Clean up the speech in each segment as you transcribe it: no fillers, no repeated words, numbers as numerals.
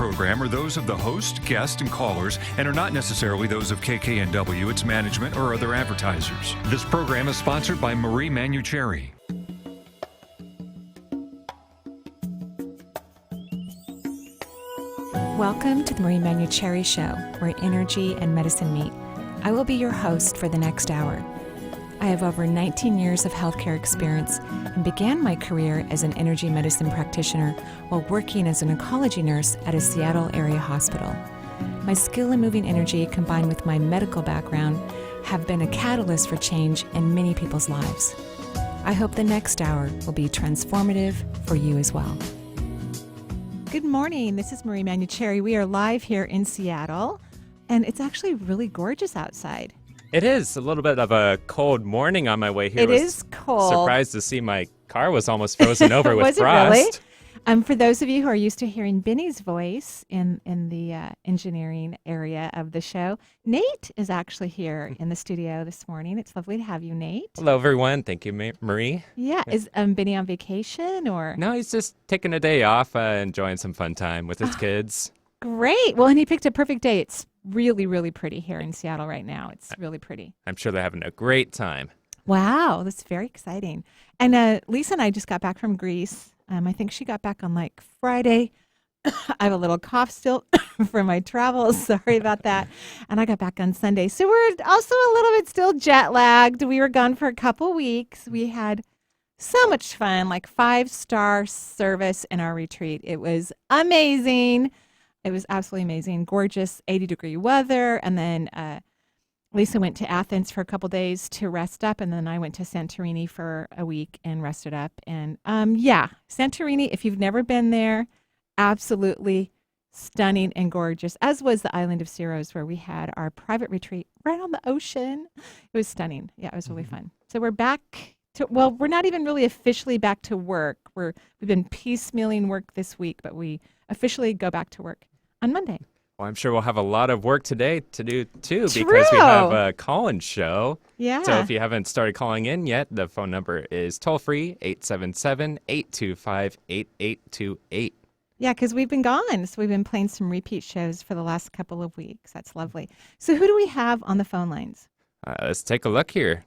program are those of the host, guest, and callers and are not necessarily those of KKNW, its management, or other advertisers. This program is sponsored by Manuchehri. Welcome to the Manuchehri Show, where energy and medicine meet. I will be your host for the next hour. I have over 19 years of healthcare experience and began my career as an energy medicine practitioner while working as an oncology nurse at a Seattle area hospital. My skill in moving energy combined with my medical background have been a catalyst for change in many people's lives. I hope the next hour will be transformative for you as well. Good morning. This is Marie Manuchehri. We are live here in Seattle, and it's actually really gorgeous outside. It is a little bit of a cold morning on my way here. It is cold. Surprised to see my car was almost frozen over with was frost. Was it really? For those of you who are used to hearing Benny's voice in the engineering area of the show, Nate is actually here in the studio this morning. It's lovely to have you, Nate. Hello, everyone. Thank you, Marie. Yeah. Is Benny on vacation or? No, he's just taking a day off, enjoying some fun time with his kids. Great. Well, and he picked a perfect day. It's really, really pretty here in Seattle right now. It's really pretty. I'm sure they're having a great time. Wow, that's very exciting. And Lisa and I just got back from Greece. I think she got back on like Friday. I have a little cough still from my travels. Sorry about that. And I got back on Sunday. So we're also a little bit still jet lagged. We were gone for a couple weeks. We had so much fun, like 5-star service in our retreat. It was amazing. It was absolutely amazing. Gorgeous 80-degree weather. And then Lisa went to Athens for a couple days to rest up. And then I went to Santorini for a week and rested up. And Santorini, if you've never been there, absolutely stunning and gorgeous, as was the island of Syros, where we had our private retreat right on the ocean. It was stunning. Yeah, it was really fun. So we're back to, well, we're not even really officially back to work. We've been piecemealing work this week, but we officially go back to work on Monday. Well, I'm sure we'll have a lot of work today to do, too, True. because we have a call-in show. Yeah. So if you haven't started calling in yet, the phone number is toll-free, 877-825-8828. Yeah, because we've been gone. So we've been playing some repeat shows for the last couple of weeks. That's lovely. So who do we have on the phone lines? Let's take a look here.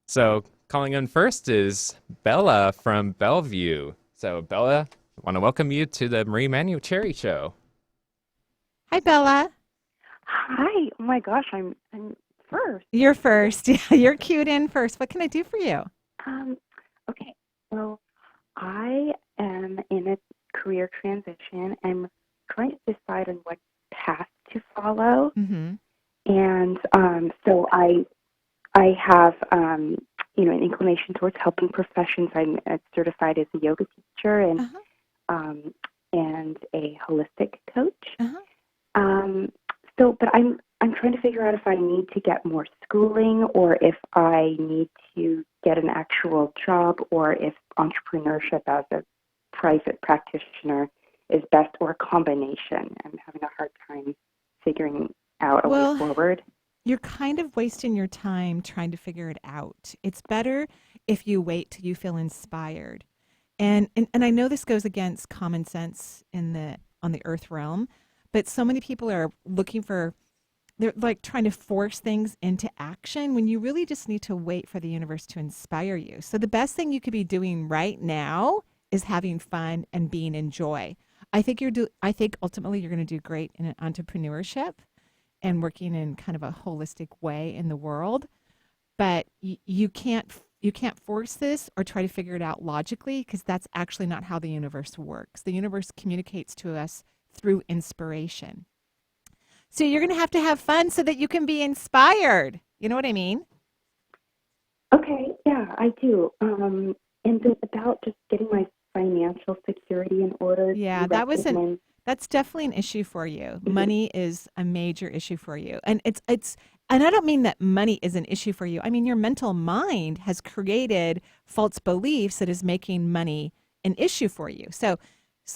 So calling in first is Bella from Bellevue. So Bella, I want to welcome you to the Marie Manuchehri Show. Hi, Bella. Hi. Oh my gosh, I'm first. You're first. Yeah, you're cued in first. What can I do for you? Okay. Well, I am in a career transition. I'm trying to decide on what path to follow. Mm-hmm. And so I have an inclination towards helping professions. I'm certified as a yoga teacher and a holistic coach. But I'm trying to figure out if I need to get more schooling or if I need to get an actual job or if entrepreneurship as a private practitioner is best or a combination. I'm having a hard time figuring out a way forward. You're kind of wasting your time trying to figure it out. It's better if you wait till you feel inspired. And I know this goes against common sense on the earth realm, but so many people are they're like trying to force things into action when you really just need to wait for the universe to inspire you. So the best thing you could be doing right now is having fun and being in joy. I think ultimately you're going to do great in entrepreneurship and working in kind of a holistic way in the world, but you can't force this or try to figure it out logically, because that's actually not how the universe works. The universe communicates to us through inspiration. So you're going to have fun so that you can be inspired. You know what I mean? Okay, yeah, I do. And then about just getting my financial security in order. Yeah, that's definitely an issue for you. Mm-hmm. Money is a major issue for you. And and I don't mean that money is an issue for you. I mean, your mental mind has created false beliefs that is making money an issue for you. So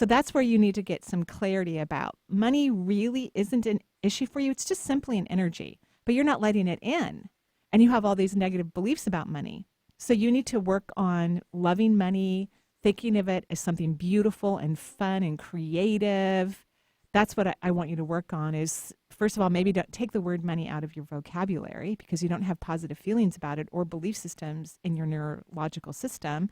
that's where you need to get some clarity about. Money really isn't an issue for you. It's just simply an energy, but you're not letting it in. And you have all these negative beliefs about money. So you need to work on loving money, thinking of it as something beautiful and fun and creative. That's what I want you to work on is, first of all, maybe don't take the word money out of your vocabulary because you don't have positive feelings about it or belief systems in your neurological system.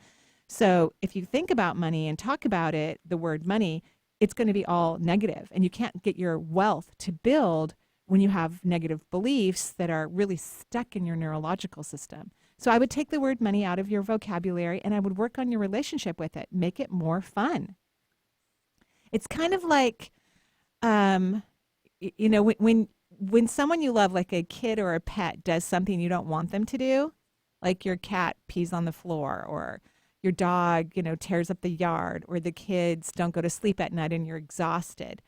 So if you think about money and talk about it, the word money, it's going to be all negative, and you can't get your wealth to build when you have negative beliefs that are really stuck in your neurological system. So I would take the word money out of your vocabulary and I would work on your relationship with it, make it more fun. It's kind of like, you know, when someone you love, like a kid or a pet, does something you don't want them to do, like your cat pees on the floor or your dog, you know, tears up the yard, or the kids don't go to sleep at night and you're exhausted.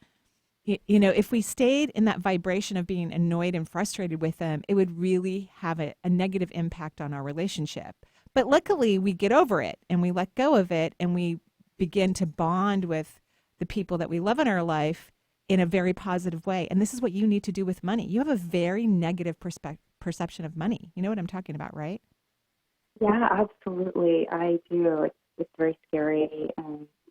You know, if we stayed in that vibration of being annoyed and frustrated with them, it would really have a negative impact on our relationship. But luckily, we get over it and we let go of it and we begin to bond with the people that we love in our life in a very positive way. And this is what you need to do with money. You have a very negative perception of money. You know what I'm talking about, right? Yeah, absolutely. I do. It's very scary.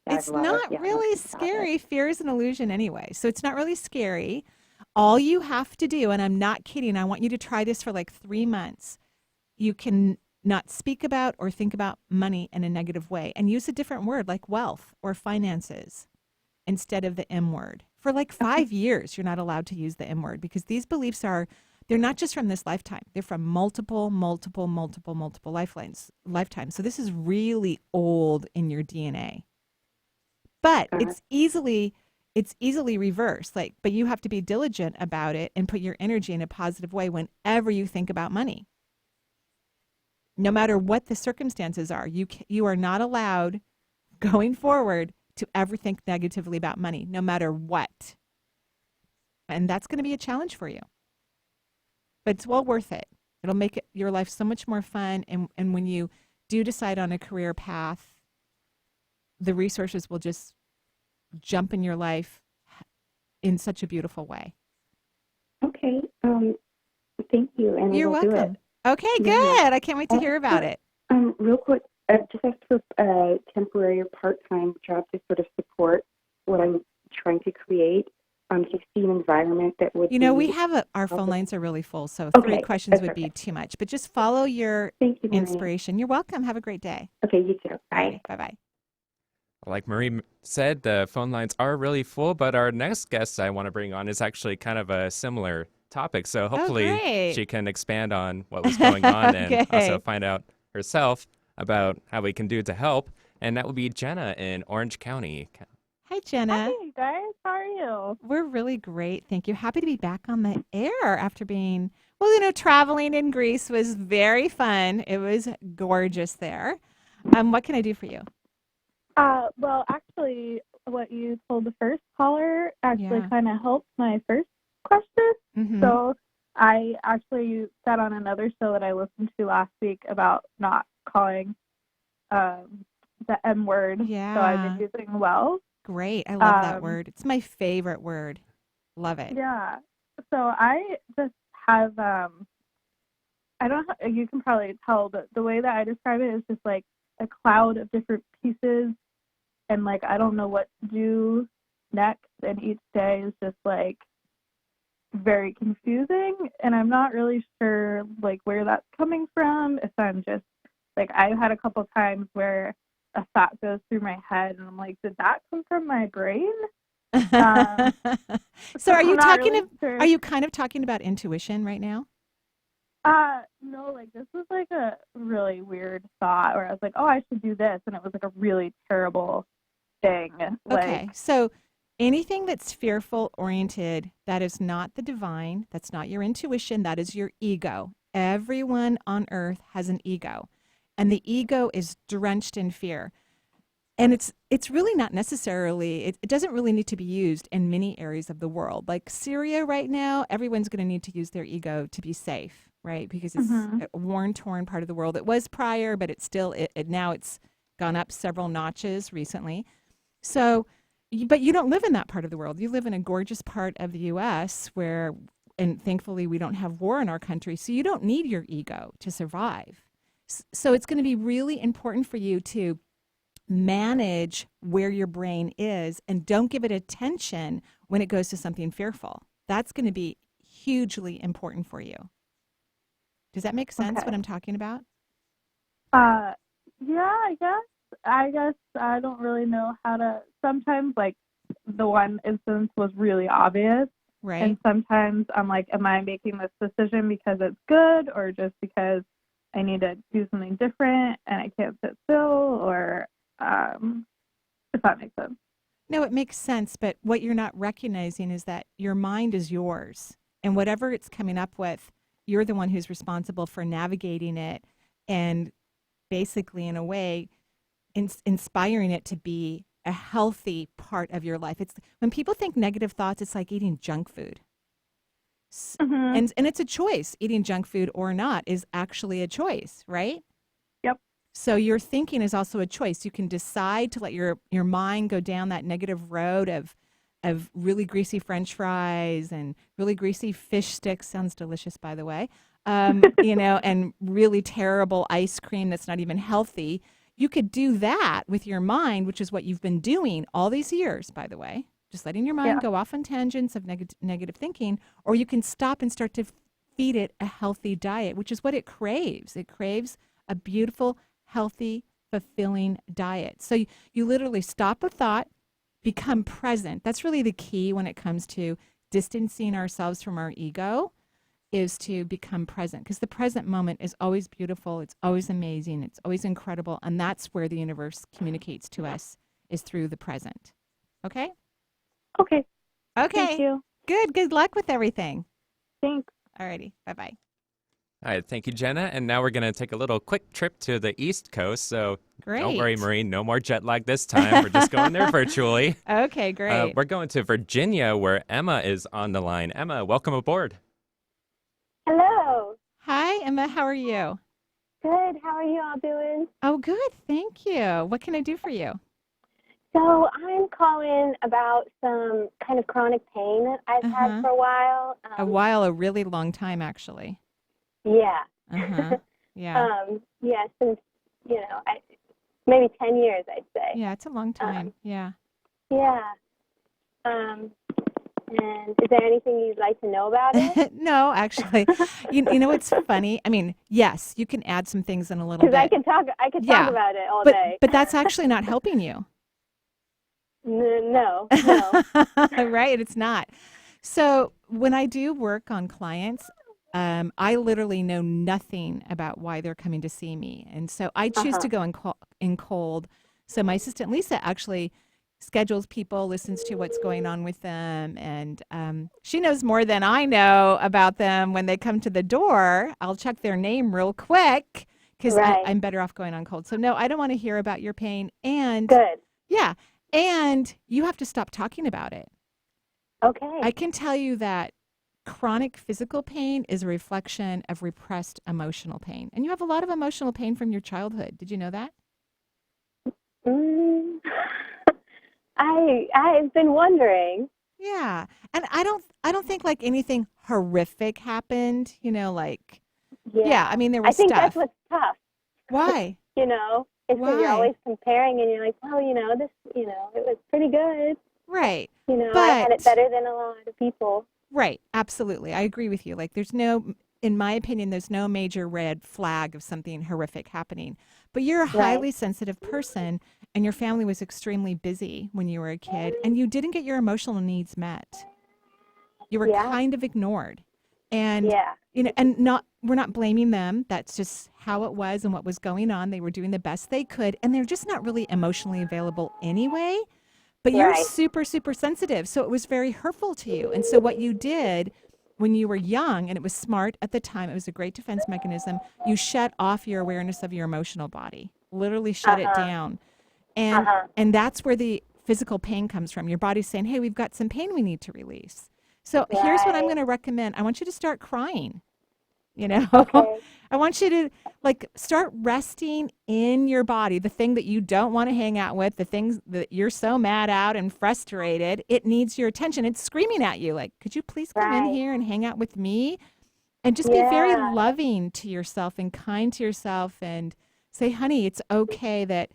It's not really scary. Fear is an illusion anyway. So it's not really scary. All you have to do, and I'm not kidding, I want you to try this for like 3 months. You can not speak about or think about money in a negative way and use a different word like wealth or finances instead of the M word. For like 5 years, you're not allowed to use the M word because these beliefs they're not just from this lifetime. They're from multiple lifetimes. So this is really old in your DNA. But it's easily reversed. But you have to be diligent about it and put your energy in a positive way whenever you think about money. No matter what the circumstances are, you are not allowed going forward to ever think negatively about money, no matter what. And that's going to be a challenge for you. But it's well worth it. It'll make your life so much more fun. And when you do decide on a career path, the resources will just jump in your life in such a beautiful way. Okay. Thank you. And you're welcome. Do it. Okay, good. Yeah. I can't wait to hear about it. Real quick, just ask for a temporary or part-time job to sort of support what I'm trying to create. Do you see an environment that would we have our phone lines are really full, so 3 questions would be too much. But just follow your inspiration. You're welcome. Have a great day. Okay, you too. Bye. Okay, bye-bye. Like Marie said, the phone lines are really full, but our next guest I want to bring on is actually kind of a similar topic. So hopefully she can expand on what was going on and also find out herself about how we can do to help. And that would be Jenna in Orange County. Hi, Jenna. Hey, guys. How are you? We're really great. Thank you. Happy to be back on the air after being, traveling in Greece was very fun. It was gorgeous there. What can I do for you? Well, actually, what you told the first caller actually kind of helped my first question. Mm-hmm. So I actually said on another show that I listened to last week about not calling the M word. Yeah. So I've been using well. Great. I love that word. It's my favorite word. Love it. Yeah. So I just have, I don't know, you can probably tell, but the way that I describe it is just like a cloud of different pieces. And like, I don't know what to do next. And each day is just like very confusing. And I'm not really sure like where that's coming from. If I'm just like, I've had a couple times where a thought goes through my head and I'm like, did that come from my brain? So are you talking really sure. Are you kind of talking about intuition right now? No, like this was like a really weird thought where I was like, oh, I should do this. And it was like a really terrible thing. Okay. So anything that's fearful oriented, that is not the divine. That's not your intuition. That is your ego. Everyone on earth has an ego, and the ego is drenched in fear. And it's really not necessarily, it doesn't really need to be used in many areas of the world. Like Syria right now, everyone's going to need to use their ego to be safe, right? Because it's a war-torn part of the world. It was prior, but it's still, now it's gone up several notches recently. So, but you don't live in that part of the world. You live in a gorgeous part of the U.S. where, and thankfully we don't have war in our country, so you don't need your ego to survive. So it's going to be really important for you to manage where your brain is and don't give it attention when it goes to something fearful. That's going to be hugely important for you. Does that make sense, what I'm talking about? Yeah, I guess I don't really know how to. Sometimes, like, the one instance was really obvious. Right. And sometimes I'm like, am I making this decision because it's good or just because I need to do something different and I can't sit still, or if that makes sense. No, it makes sense, but what you're not recognizing is that your mind is yours, and whatever it's coming up with, you're the one who's responsible for navigating it and basically, in a way, inspiring it to be a healthy part of your life. It's when people think negative thoughts, it's like eating junk food. And it's a choice. Eating junk food or not is actually a choice, right? Yep. So your thinking is also a choice. You can decide to let your mind go down that negative road of really greasy French fries and really greasy fish sticks. Sounds delicious, by the way. And really terrible ice cream that's not even healthy. You could do that with your mind, which is what you've been doing all these years, by the way, just letting your mind go off on tangents of negative thinking, or you can stop and start to feed it a healthy diet, which is what it craves. It craves a beautiful, healthy, fulfilling diet. So you literally stop a thought, become present. That's really the key when it comes to distancing ourselves from our ego, is to become present, because the present moment is always beautiful. It's always amazing. It's always incredible. And that's where the universe communicates to us, is through the present. Okay? Okay. Okay. Thank you. Good luck with everything. Thanks. Alrighty. Bye-bye. All right, thank you, Jenna. And now we're going to take a little quick trip to the East Coast. So don't worry, Marie, no more jet lag this time. We're just going there virtually. Okay, great. We're going to Virginia, where Emma is on the line. Emma, welcome aboard. Hello. Hi, Emma. How are you? Good. How are you all doing? Oh, good. Thank you. What can I do for you? So I'm calling about some kind of chronic pain that I've had for a while. A really long time, actually. Yeah. Yeah. Yeah, since, maybe 10 years, I'd say. Yeah, it's a long time. Yeah. Yeah. And is there anything you'd like to know about it? No, actually. You know what's funny? I mean, yes, you can add some things in a little bit. Because I could talk about it all day. But that's actually not helping you. No. Right? It's not. So when I do work on clients, I literally know nothing about why they're coming to see me. And so I choose to go in cold. So my assistant, Lisa, actually schedules people, listens to what's going on with them. And she knows more than I know about them when they come to the door. I'll check their name real quick because I'm better off going on cold. So no, I don't want to hear about your pain. And good. Yeah. And you have to stop talking about it. Okay. I can tell you that chronic physical pain is a reflection of repressed emotional pain. And you have a lot of emotional pain from your childhood. Did you know that? I've been wondering. Yeah. And I don't think like anything horrific happened, like I mean there was stuff. I think stuff. that's what's tough. Why? It's when you're always comparing and you're like, well, this, it was pretty good. Right. But, I had it better than a lot of people. Right. Absolutely. I agree with you. Like in my opinion, there's no major red flag of something horrific happening. But you're a highly sensitive person and your family was extremely busy when you were a kid and you didn't get your emotional needs met. You were kind of ignored. And we're not blaming them. That's just how it was and what was going on. They were doing the best they could and they're just not really emotionally available anyway. But you're super, super sensitive. So it was very hurtful to you. And so what you did when you were young, and it was smart at the time, it was a great defense mechanism, you shut off your awareness of your emotional body, literally shut it down. And that's where the physical pain comes from. Your body's saying, hey, we've got some pain we need to release. So here's what I'm going to recommend. I want you to start crying. Okay. I want you to start resting in your body, the thing that you don't want to hang out with, the things that you're so mad at and frustrated. It needs your attention. It's screaming at you like, could you please come in here and hang out with me? And just be very loving to yourself and kind to yourself and say, honey, it's okay that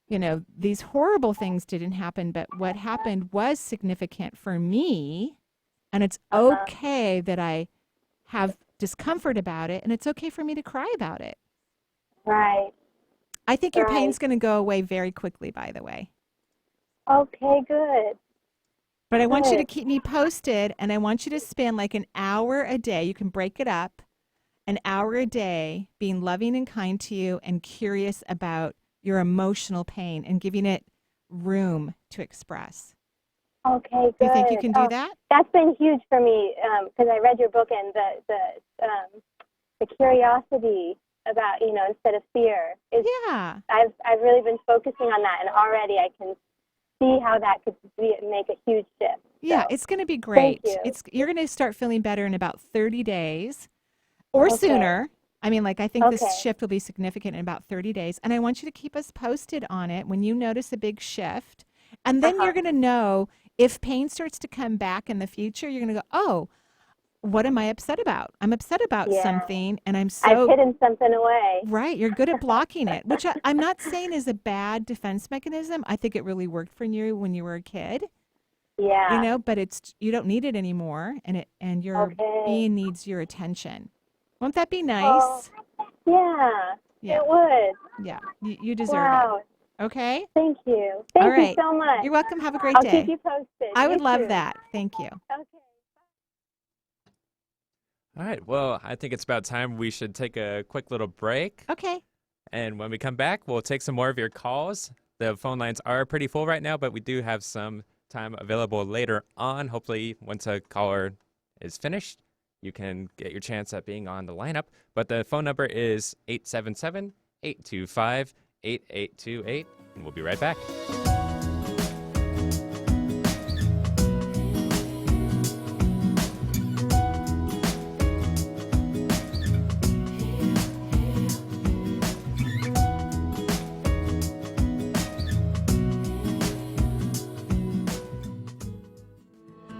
these horrible things didn't happen, but what happened was significant for me. And it's okay that I have discomfort about it, and it's okay for me to cry about it. Right. I think your pain's going to go away very quickly, by the way. Okay, good. But I want you to keep me posted, and I want you to spend like an hour a day. You can break it up, an hour a day, being loving and kind to you and curious about your emotional pain and giving it room to express. Okay, good. Do you think you can do that? That's been huge for me because I read your book, and the curiosity about, instead of fear. I've really been focusing on that, and already I can see how that could make a huge shift. Yeah, so, it's going to be great. Thank you. You're going to start feeling better in about 30 days or sooner. I mean, I think this shift will be significant in about 30 days. And I want you to keep us posted on it when you notice a big shift. And then you're going to know if pain starts to come back in the future, you're going to go, oh, what am I upset about? I'm upset about something, and I've hidden something away. Right. You're good at blocking it, which I'm not saying is a bad defense mechanism. I think it really worked for you when you were a kid. Yeah. But you don't need it anymore, and your being needs your attention. Won't that be nice? Yeah. It would. Yeah. You deserve it. Okay? Thank you. Thank you so much. You're welcome. Have a great day. I'll keep you posted. I would love that. Thank you. Okay. All right. Well, I think it's about time we should take a quick little break. Okay. And when we come back, we'll take some more of your calls. The phone lines are pretty full right now, but we do have some time available later on. Hopefully, once a caller is finished, you can get your chance at being on the lineup. But the phone number is 877-825-8828, and we'll be right back.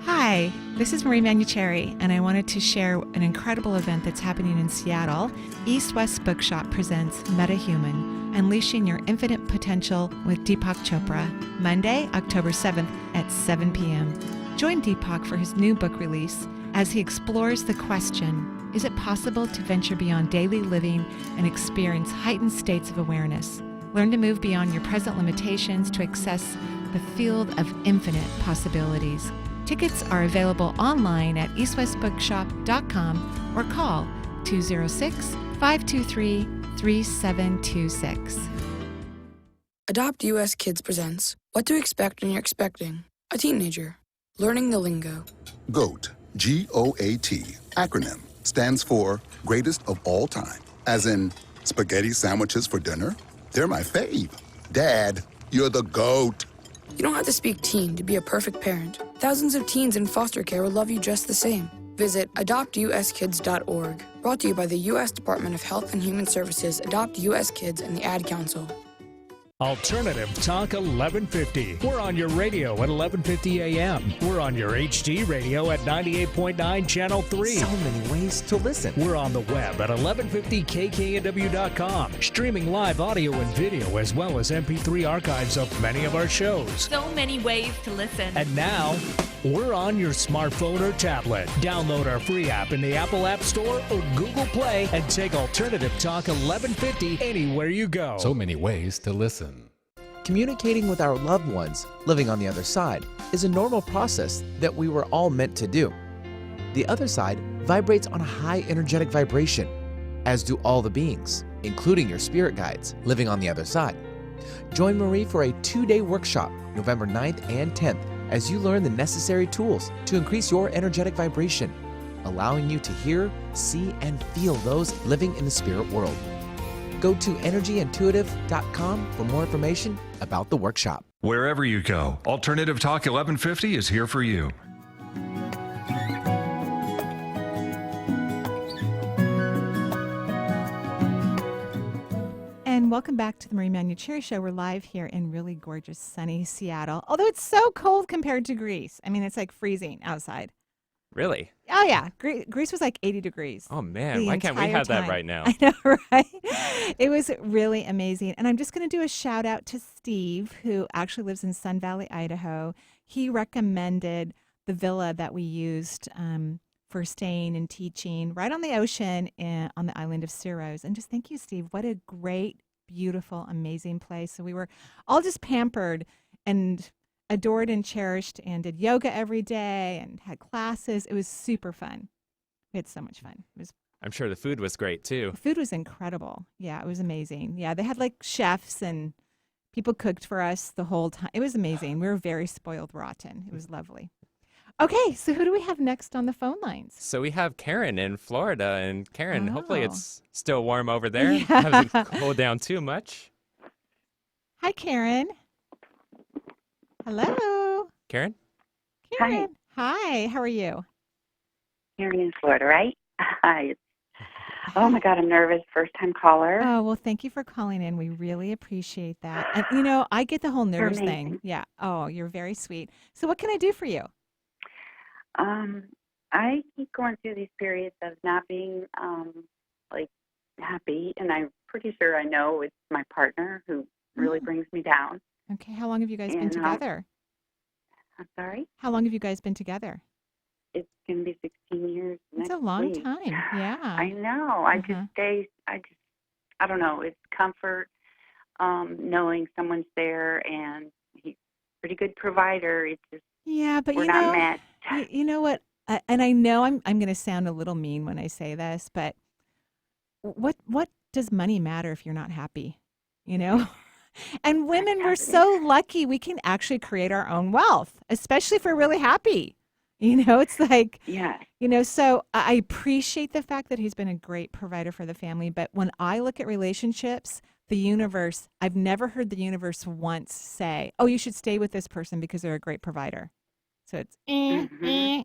Hi, this is Marie Manuchehri, and I wanted to share an incredible event that's happening in Seattle. East West Bookshop presents MetaHuman, Unleashing Your Infinite Potential with Deepak Chopra, Monday, October 7th at 7 p.m. Join Deepak for his new book release as he explores the question, is it possible to venture beyond daily living and experience heightened states of awareness? Learn to move beyond your present limitations to access the field of infinite possibilities. Tickets are available online at eastwestbookshop.com or call 206-523-3726. Adopt US Kids presents What to Expect When You're Expecting a Teenager. Learning the lingo. GOAT, G-O-A-T, acronym, stands for Greatest of All Time. As in, spaghetti sandwiches for dinner? They're my fave. Dad, you're the GOAT. You don't have to speak teen to be a perfect parent. Thousands of teens in foster care will love you just the same. Visit adoptuskids.org. Brought to you by the U.S. Department of Health and Human Services, Adopt U.S. Kids, and the Ad Council. Alternative Talk 1150. We're on your radio at 1150 a.m. We're on your HD radio at 98.9 Channel 3. So many ways to listen. We're on the web at 1150kknw.com, streaming live audio and video as well as MP3 archives of many of our shows. So many ways to listen. And now, we're on your smartphone or tablet. Download our free app in the Apple App Store or Google Play and take Alternative Talk 1150 anywhere you go. So many ways to listen. Communicating with our loved ones living on the other side is a normal process that we were all meant to do. The other side vibrates on a high energetic vibration, as do all the beings, including your spirit guides living on the other side. Join Marie for a 2-day workshop, November 9th and 10th, as you learn the necessary tools to increase your energetic vibration, allowing you to hear, see, and feel those living in the spirit world. Go to energyintuitive.com for more information about the workshop. Wherever you go, Alternative Talk 1150 is here for you. And welcome back to the Marie Manuchehri Show. We're live here in really gorgeous, sunny Seattle. Although it's so cold compared to Greece. I mean, it's like freezing outside. Really? Oh, yeah. Greece was like 80 degrees. Oh, man. The Why can't we entire have that time. right now? I know, right? It was really amazing. And I'm just going to do a shout out to Steve, who actually lives in Sun Valley, Idaho. He recommended the villa that we used for staying and teaching right on the ocean on the island of Syros. And just thank you, Steve. What a great, beautiful, amazing place. So we were all just pampered and adored and cherished, and did yoga every day and had classes. It was super fun. We had so much fun. I'm sure the food was great too. The food was incredible. Yeah, it was amazing. Yeah, they had like chefs and people cooked for us the whole time. It was amazing. We were very spoiled rotten. It was lovely. Okay, so who do we have next on the phone lines? So we have Karen in Florida. And Karen, hopefully Oh. it's still warm over there. Yeah. Hasn't cooled down too much. Hi, Karen. Hello. Karen? Karen. Hi, how are you? Here in Florida, right? Hi. Oh my God, I'm nervous. First time caller. Oh, well, thank you for calling in. We really appreciate that. And, you know, I get the whole You're nerves thing. amazing. Yeah. Oh, you're very sweet. So what can I do for you? I keep going through these periods of not being like happy, and I'm pretty sure I know it's my partner who really brings me down. Okay. How long have you guys been And, together? I'm sorry. How long have you guys been together? It's gonna be 16 years. It's a next long week. time. Yeah. I know. I Uh-huh. just stay. I don't know. It's comfort, knowing someone's there, and he's a pretty good provider. It's just Yeah, but we're you not know, matched. you know what? And I know I'm going to sound a little mean when I say this, but what does money matter if you're not happy? You know? And women, we're so lucky we can actually create our own wealth, especially if we're really happy. You know, it's like, Yeah. you know, so I appreciate the fact that he's been a great provider for the family. But when I look at relationships, the universe, I've never heard the universe once say, oh, you should stay with this person because they're a great provider. So it's, I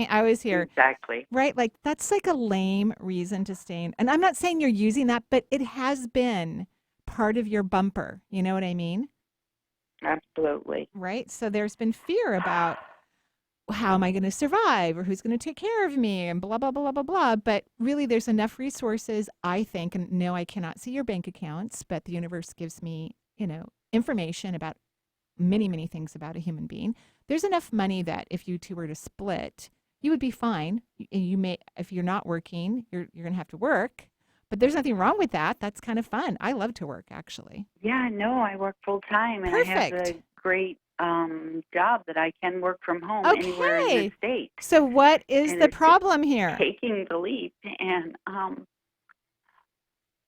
always hear, Exactly. right? Like, that's like a lame reason to stay in. And I'm not saying you're using that, but it has been part of your bumper. You know what I mean? Absolutely. Right? So there's been fear about, how am I going to survive, or who's going to take care of me, and blah, blah, blah, blah, blah. But really, there's enough resources, I think, and no, I cannot see your bank accounts, but the universe gives me, you know, information about many, many things about a human being. There's enough money that if you two were to split, you would be fine. You may, if you're not working, you're going to have to work, but there's nothing wrong with that. That's kind of fun. I love to work, actually. Yeah, no, I work full time, and I have a Perfect. great job that I can work from home anywhere in Okay. the state. So what is And the it's just problem here? taking the leap, and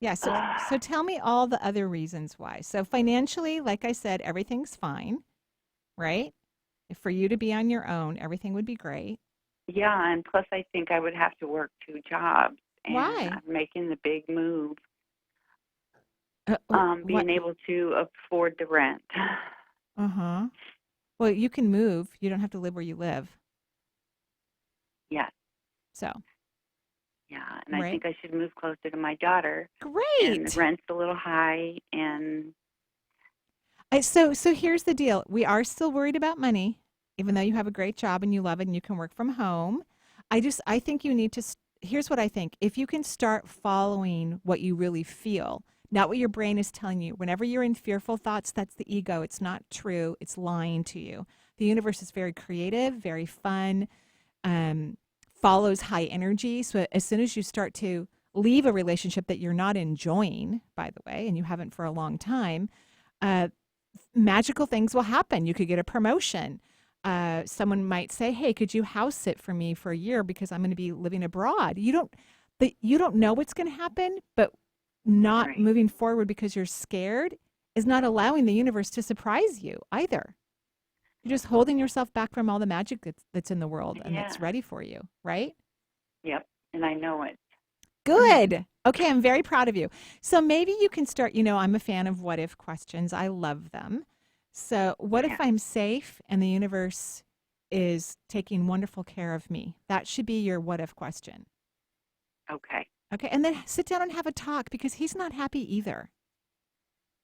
Yeah, so tell me all the other reasons why. So financially, like I said, everything's fine, right? If for you to be on your own, everything would be great. yeah, and plus I think I would have to work 2 jobs, and Why? I'm making the big move, What? being able to afford the rent. Uh-huh. Well, you can move. You don't have to live where you live. Yes, So, yeah, and I right. think I should move closer to my daughter. And the Great. rent's a little high, and So here's the deal. We are still worried about money, even though you have a great job and you love it and you can work from home. I think you need to, here's what I think. If you can start following what you really feel, not what your brain is telling you. Whenever you're in fearful thoughts, that's the ego. It's not true. It's lying to you. The universe is very creative, very fun, follows high energy. So as soon as you start to leave a relationship that you're not enjoying, by the way, and you haven't for a long time, magical things will happen. You could get a promotion. Someone might say, hey, could you house sit for me for a year because I'm going to be living abroad? You don't know what's going to happen, but not Right. moving forward because you're scared is not allowing the universe to surprise you either. You're just holding yourself back from all the magic that's in the world and that's Yeah. ready for you, right? Yep, and I know it. Good. Okay, I'm very proud of you. So maybe you can start, I'm a fan of what if questions. I love them. So what if Yeah. I'm safe and the universe is taking wonderful care of me? That should be your what if question. Okay. Okay, and then sit down and have a talk because he's not happy either,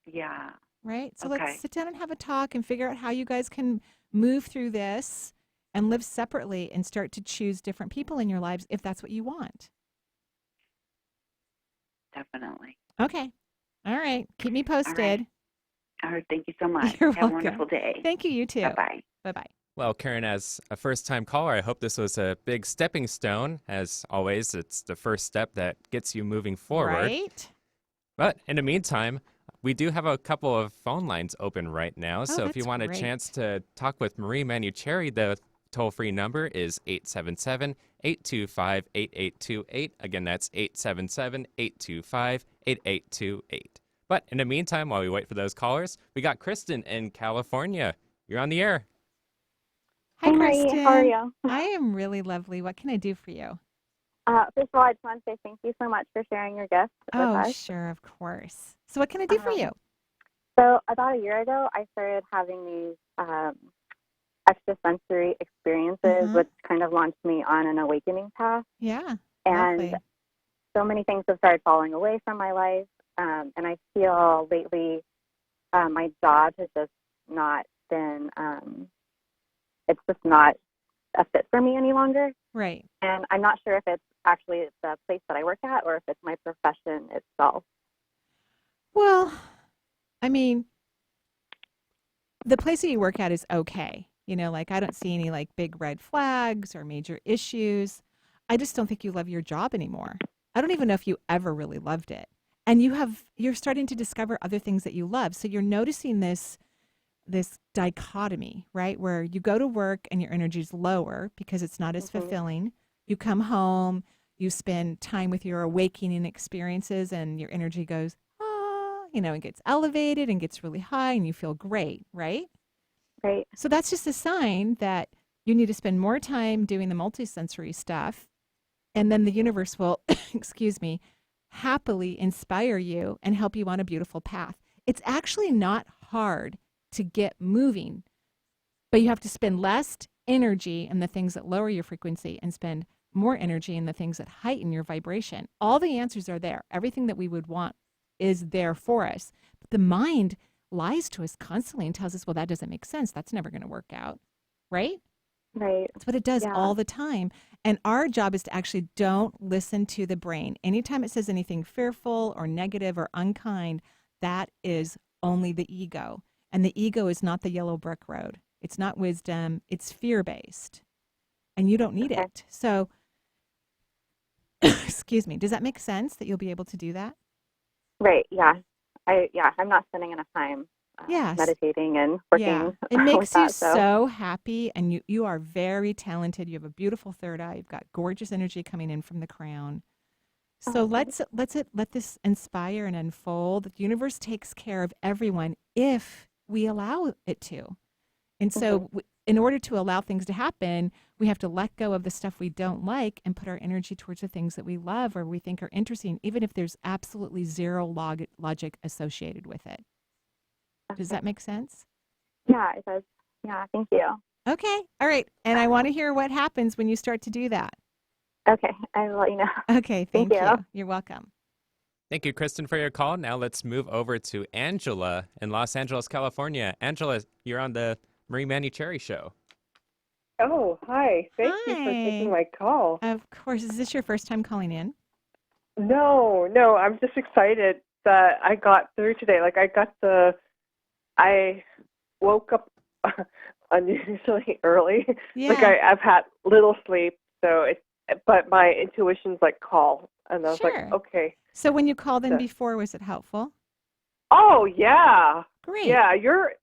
Yeah. right? So Okay. let's sit down and have a talk and figure out how you guys can move through this and live separately and start to choose different people in your lives if that's what you want. Definitely. Okay. All right. Keep me posted. All right. Thank you so much. You're Have welcome. a wonderful day. Thank you. You too. Bye-bye. Bye-bye. Well, Karen, as a first-time caller, I hope this was a big stepping stone. As always, it's the first step that gets you moving forward. Right. But in the meantime, we do have a couple of phone lines open right now. So if you that's want a great. chance to talk with Marie Manuchehri, the toll-free number is 877-825-8828. Again, that's 877-825-8828. But in the meantime, while we wait for those callers, we got Kristen in California. You're on the air. Hi, Hey, Kristen. Marie. How are you? I am really lovely. What can I do for you? First of all, I just want to say thank you so much for sharing your gift with us. Sure, of course. So what can I do for you? So about a year ago, I started having these extrasensory experiences, which kind of launched me on an awakening path. Yeah. And lovely. so many things have started falling away from my life. And I feel lately my job has just not been, it's just not a fit for me any longer. Right. And I'm not sure if it's actually the place that I work at or if it's my profession itself. Well, I mean, the place that you work at is okay. You know, like I don't see any like big red flags or major issues. I just don't think you love your job anymore. I don't even know if you ever really loved it. And you're starting to discover other things that you love. So you're noticing this dichotomy, right? Where you go to work and your energy is lower because it's not as fulfilling. You come home, you spend time with your awakening experiences and your energy goes, and gets elevated and gets really high and you feel great, right? Right. So that's just a sign that you need to spend more time doing the multisensory stuff. And then the universe will, happily inspire you and help you on a beautiful path. It's actually not hard to get moving, but you have to spend less energy in the things that lower your frequency and spend more energy in the things that heighten your vibration. All the answers are there. Everything that we would want is there for us. But the mind lies to us constantly and tells us, well, that doesn't make sense. That's never going to work out. Right? Right. That's what it does all the time. And our job is to actually don't listen to the brain. Anytime it says anything fearful or negative or unkind, that is only the ego. And the ego is not the yellow brick road. It's not wisdom. It's fear-based. And you don't need it. So, does that make sense that you'll be able to do that? Right. Yeah. I'm not spending enough time meditating and working. Yeah. It makes with that, you so happy, and you are very talented. You have a beautiful third eye. You've got gorgeous energy coming in from the crown. So let this inspire and unfold. The universe takes care of everyone if we allow it to. And so in order to allow things to happen, we have to let go of the stuff we don't like and put our energy towards the things that we love or we think are interesting, even if there's absolutely zero logic associated with it. Does that make sense? Yeah, it does. Yeah, thank you. Okay. All right. And I want to hear what happens when you start to do that. Okay. I will let you know. Okay. Thank you. You're welcome. Thank you, Kristen, for your call. Now let's move over to Angela in Los Angeles, California. Angela, you're on the Marie Manuchehri show. Oh, hi. Thank you for taking my call. Of course. Is this your first time calling in? No, I'm just excited that I got through today. I woke up unusually early. Yeah. I've had little sleep, but my intuition's call. And I was like, okay. So when you called in before, was it helpful? Oh, yeah. Great. Yeah, your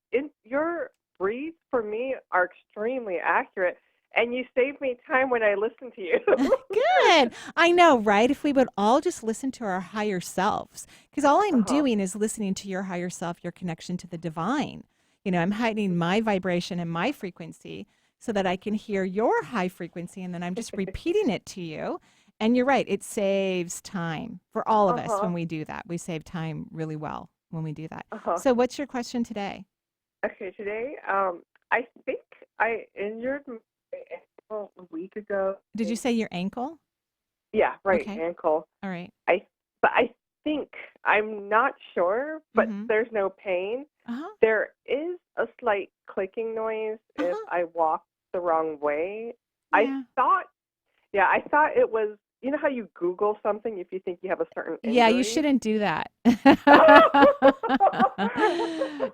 reads for me are extremely accurate. And you save me time when I listen to you. Good. I know, right? If we would all just listen to our higher selves, because all I'm doing is listening to your higher self, your connection to the divine. I'm heightening my vibration and my frequency so that I can hear your high frequency, and then I'm just repeating it to you. And you're right. It saves time for all of us when we do that. We save time really well when we do that. So what's your question today? Okay, today, I think I injured my ankle a week ago. Did you say your ankle? Yeah, right, Okay. ankle. All right. But I think, I'm not sure, but there's no pain. There is a slight clicking noise if I walk the wrong way. Yeah. I thought it was, you know how you Google something if you think you have a certain injury? Yeah, you shouldn't do that.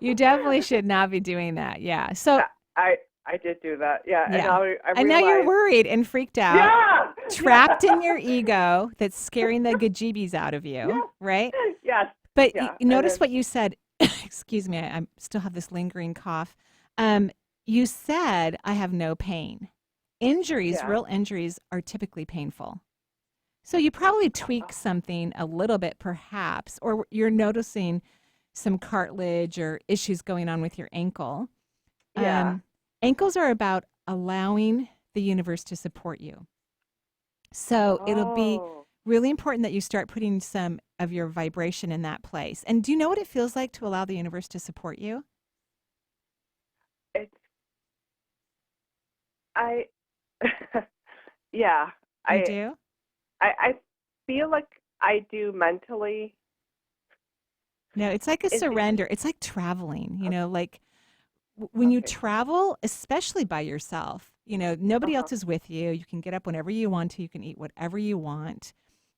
You definitely should not be doing that. Yeah. So I did do that. Yeah. yeah. I And now you're realized, worried and freaked out. yeah, Trapped in your ego that's scaring the gajibis out of you, right? Yes. But Yeah. notice what you said. Excuse me, I still have this lingering cough. You said, I have no pain. Injuries, real injuries, are typically painful. So you probably tweak something a little bit, perhaps, or you're noticing some cartilage or issues going on with your ankle. Yeah. Ankles are about allowing the universe to support you. So it'll be really important that you start putting some of your vibration in that place. And do you know what it feels like to allow the universe to support you? Yeah. You do? I feel like I do mentally. No, it's like a surrender. It's like traveling, like when you travel, especially by yourself, nobody else is with you. You can get up whenever you want to. You can eat whatever you want.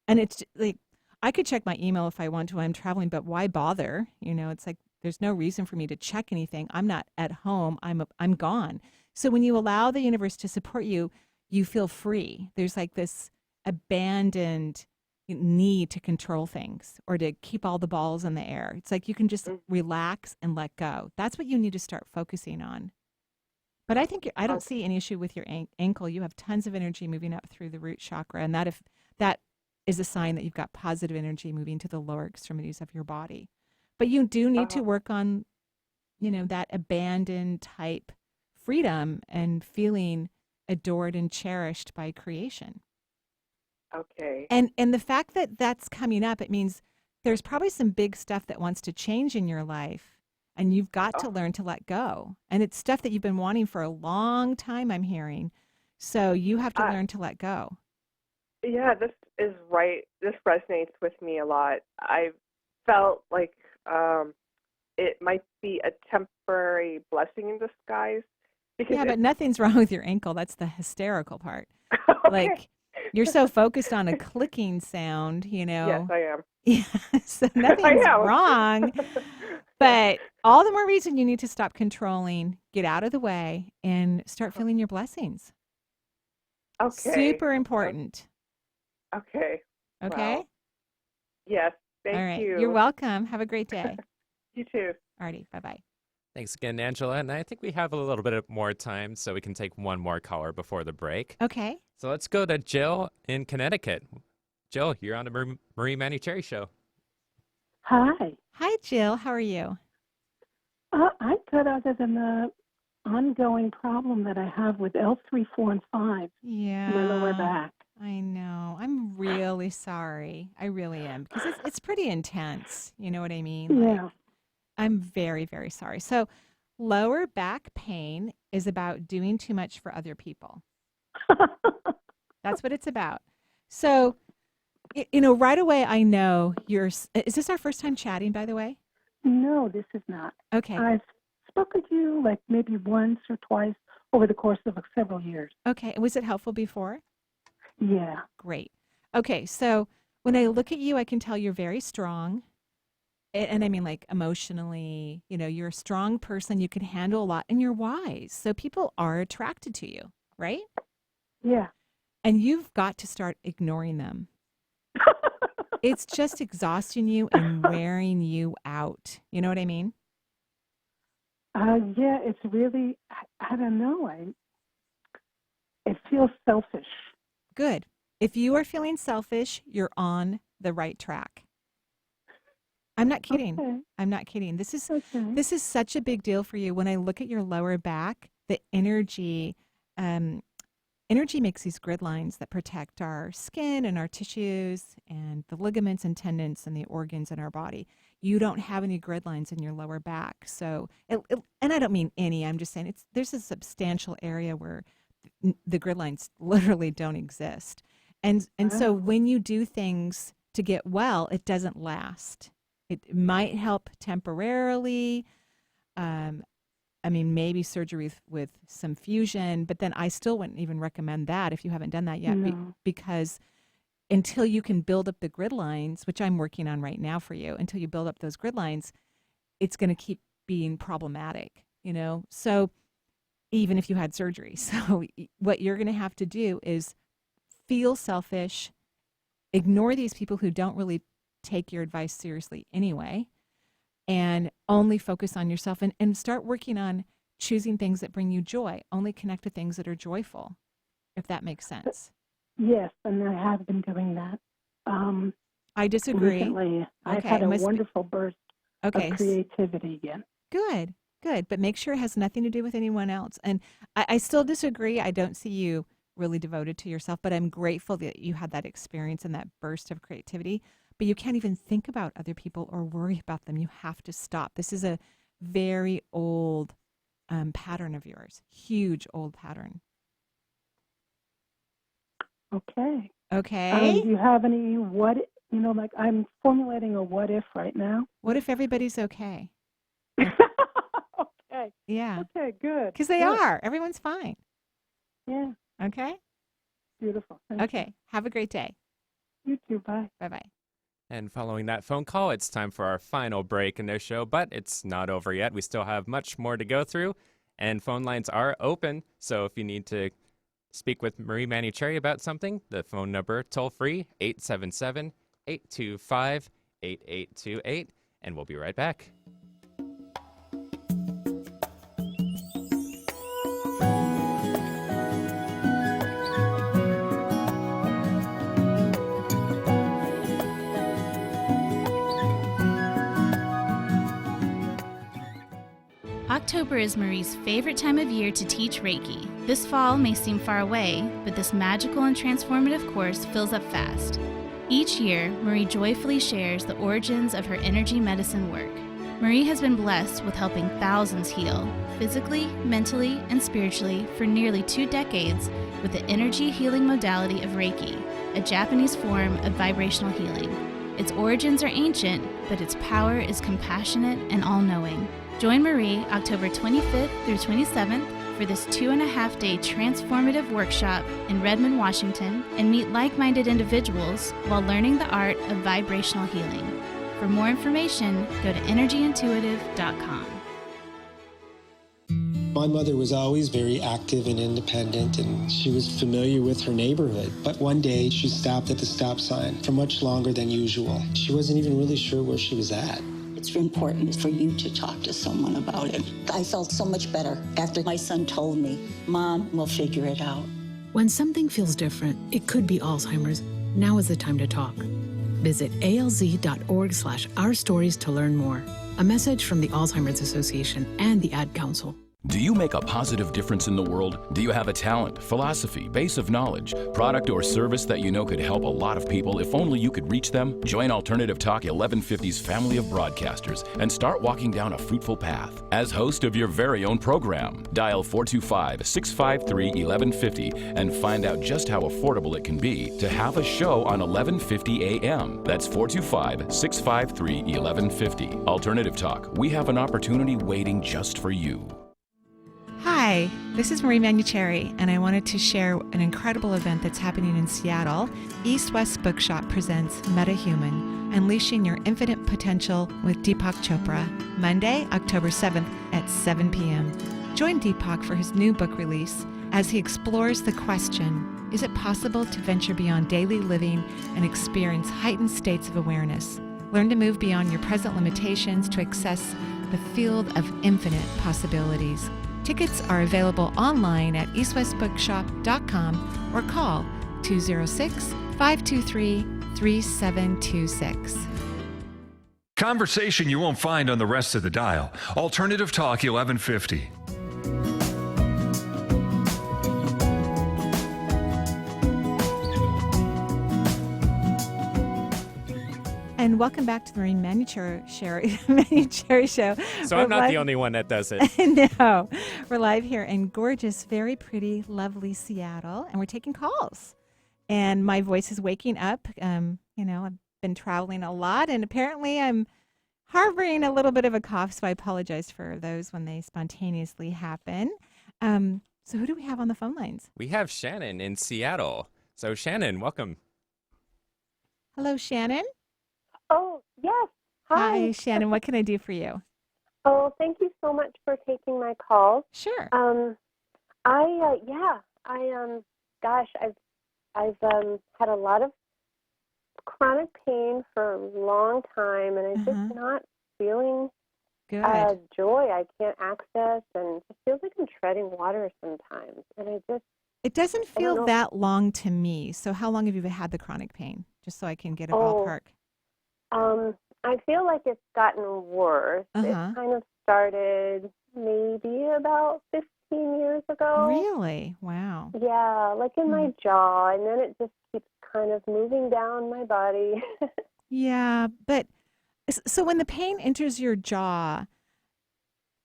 And it's like, I could check my email if I want to while I'm traveling, but why bother? It's like, there's no reason for me to check anything. I'm not at home. I'm gone. So when you allow the universe to support you, you feel free. There's like this abandoned need to control things or to keep all the balls in the air. It's like you can just relax and let go. That's what you need to start focusing on. But I don't see any issue with your ankle. You have tons of energy moving up through the root chakra, and that is a sign that you've got positive energy moving to the lower extremities of your body. But you do need to work on, that abandoned type freedom and feeling adored and cherished by creation. Okay. And the fact that that's coming up, it means there's probably some big stuff that wants to change in your life, and you've got to learn to let go. And it's stuff that you've been wanting for a long time, I'm hearing. So you have to learn to let go. Yeah, this is right. This resonates with me a lot. I felt like it might be a temporary blessing in disguise. Yeah, but nothing's wrong with your ankle. That's the hysterical part. Okay. Like, you're so focused on a clicking sound, Yes, I am. Yeah, so nothing's wrong. But all the more reason you need to stop controlling, get out of the way, and start feeling your blessings. Okay. Super important. Okay. Okay? Wow. Yes, all right. thank you. You're welcome. Have a great day. You too. Alrighty, bye-bye. Thanks again, Angela. And I think we have a little bit more time, so we can take one more caller before the break. Okay. So let's go to Jill in Connecticut. Jill, you're on the Marie Manuchehri Show. Hi. Hi, Jill. How are you? I'm good, other than the ongoing problem that I have with L3, 4, and 5 Yeah. in my lower back. I know. I'm really sorry. I really am, because it's pretty intense. You know what I mean? Yeah. I'm very, very sorry. So lower back pain is about doing too much for other people. That's what it's about. So, right away, I know is this our first time chatting, by the way? No, this is not. Okay. I've spoken to you like maybe once or twice over the course of several years. Okay. Was it helpful before? Yeah. Great. Okay. So when I look at you, I can tell you're very strong. And I mean, like, emotionally, you're a strong person. You can handle a lot, and you're wise. So people are attracted to you, right? Yeah. And you've got to start ignoring them. It's just exhausting you and wearing you out. You know what I mean? Yeah, it's really, I don't know. It feels selfish. Good. If you are feeling selfish, you're on the right track. I'm not kidding. Okay. I'm not kidding. This is such a big deal for you. When I look at your lower back, the energy makes these grid lines that protect our skin and our tissues and the ligaments and tendons and the organs in our body. You don't have any grid lines in your lower back. So, and I don't mean any, I'm just saying there's a substantial area where the grid lines literally don't exist. And so when you do things to get well, it doesn't last. It might help temporarily, I mean, maybe surgery with some fusion, but then I still wouldn't even recommend that if you haven't done that yet, because until you can build up the grid lines, which I'm working on right now for you, until you build up those grid lines, it's going to keep being problematic, So even if you had surgery. So what you're going to have to do is feel selfish, ignore these people who don't really take your advice seriously anyway, and only focus on yourself and start working on choosing things that bring you joy. Only connect to things that are joyful, if that makes sense. Yes, and I have been doing that. I disagree. Recently, I've had a wonderful burst of creativity again. Good. But make sure it has nothing to do with anyone else. And I still disagree. I don't see you really devoted to yourself, but I'm grateful that you had that experience and that burst of creativity. But you can't even think about other people or worry about them. You have to stop. This is a very old pattern of yours, huge old pattern. Okay. Okay. Do you have any I'm formulating a what if right now. What if everybody's okay? Okay. Yeah. Okay, good. Because they are. Everyone's fine. Yeah. Okay? Beautiful. Okay. Have a great day. You too. Bye. Bye-bye. And following that phone call, it's time for our final break in the show, but it's not over yet. We still have much more to go through, and phone lines are open. So if you need to speak with Marie Manuchehri about something, the phone number, toll-free, 877-825-8828, and we'll be right back. October is Marie's favorite time of year to teach Reiki. This fall may seem far away, but this magical and transformative course fills up fast. Each year, Marie joyfully shares the origins of her energy medicine work. Marie has been blessed with helping thousands heal, physically, mentally, and spiritually for nearly 2 decades with the energy healing modality of Reiki, a Japanese form of vibrational healing. Its origins are ancient, but its power is compassionate and all-knowing. Join Marie October 25th through 27th for this 2.5-day transformative workshop in Redmond, Washington, and meet like-minded individuals while learning the art of vibrational healing. For more information, go to energyintuitive.com. My mother was always very active and independent, and she was familiar with her neighborhood. But one day, she stopped at the stop sign for much longer than usual. She wasn't even really sure where she was at. It's important for you to talk to someone about it. I felt so much better after my son told me, Mom, we'll figure it out. When something feels different, it could be Alzheimer's. Now is the time to talk. Visit alz.org/ourstories to learn more. A message from the Alzheimer's Association and the Ad Council. Do you make a positive difference in the world? Do you have a talent, philosophy, base of knowledge, product or service that you know could help a lot of people if only you could reach them? Join Alternative Talk 1150's family of broadcasters and start walking down a fruitful path. As host of your very own program, dial 425-653-1150 and find out just how affordable it can be to have a show on 1150 AM. That's 425-653-1150. Alternative Talk, we have an opportunity waiting just for you. Hi, this is Marie Manuchehri, and I wanted to share an incredible event that's happening in Seattle. East West Bookshop presents MetaHuman, Unleashing Your Infinite Potential with Deepak Chopra, Monday, October 7th at 7 p.m. Join Deepak for his new book release as he explores the question, is it possible to venture beyond daily living and experience heightened states of awareness? Learn to move beyond your present limitations to access the field of infinite possibilities. Tickets are available online at eastwestbookshop.com or call 206-523-3726. Conversation you won't find on the rest of the dial. Alternative Talk 1150. And welcome back to the Marie Manuchehri Show. So I'm not the only one that does it. No. We're live here in gorgeous, very pretty, lovely Seattle, and we're taking calls. And my voice is waking up. I've been traveling a lot, and apparently I'm harboring a little bit of a cough, so I apologize for those when they spontaneously happen. So who do we have on the phone lines? We have Shannon in Seattle. So Shannon, welcome. Hello, Shannon. Oh, yes. Hi. Hi, Shannon. What can I do for you? Oh, thank you so much for taking my call. Sure. Gosh, I've had a lot of chronic pain for a long time, and I'm just not feeling joy. I can't access, and it feels like I'm treading water sometimes. And it doesn't feel that long to me. So how long have you had the chronic pain? Just so I can get a ballpark. I feel like it's gotten worse. It kind of started maybe about 15 years ago. Really? Wow. Yeah, like in my jaw, and then it just keeps kind of moving down my body. Yeah, but so when the pain enters your jaw,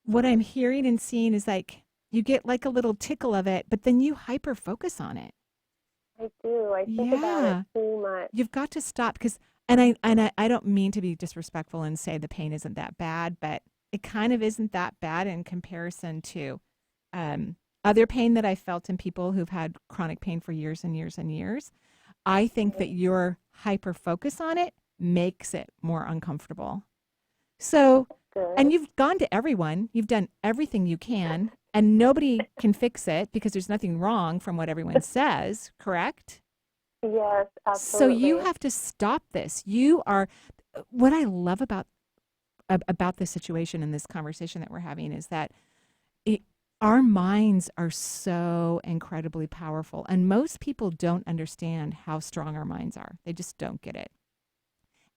what I'm hearing and seeing is like you get like a little tickle of it, but then you hyper focus on it. I do. I think about it too much. You've got to stop because, and I don't mean to be disrespectful and say the pain isn't that bad, but it kind of isn't that bad in comparison to other pain that I felt in people who've had chronic pain for years and years and years. I think that your hyper focus on it makes it more uncomfortable. So, and you've gone to everyone, you've done everything you can, and nobody can fix it because there's nothing wrong from what everyone says, correct? Yes, absolutely. So you have to stop this. You are, what I love about this situation and this conversation that we're having is that our minds are so incredibly powerful, and most people don't understand how strong our minds are. They just don't get it.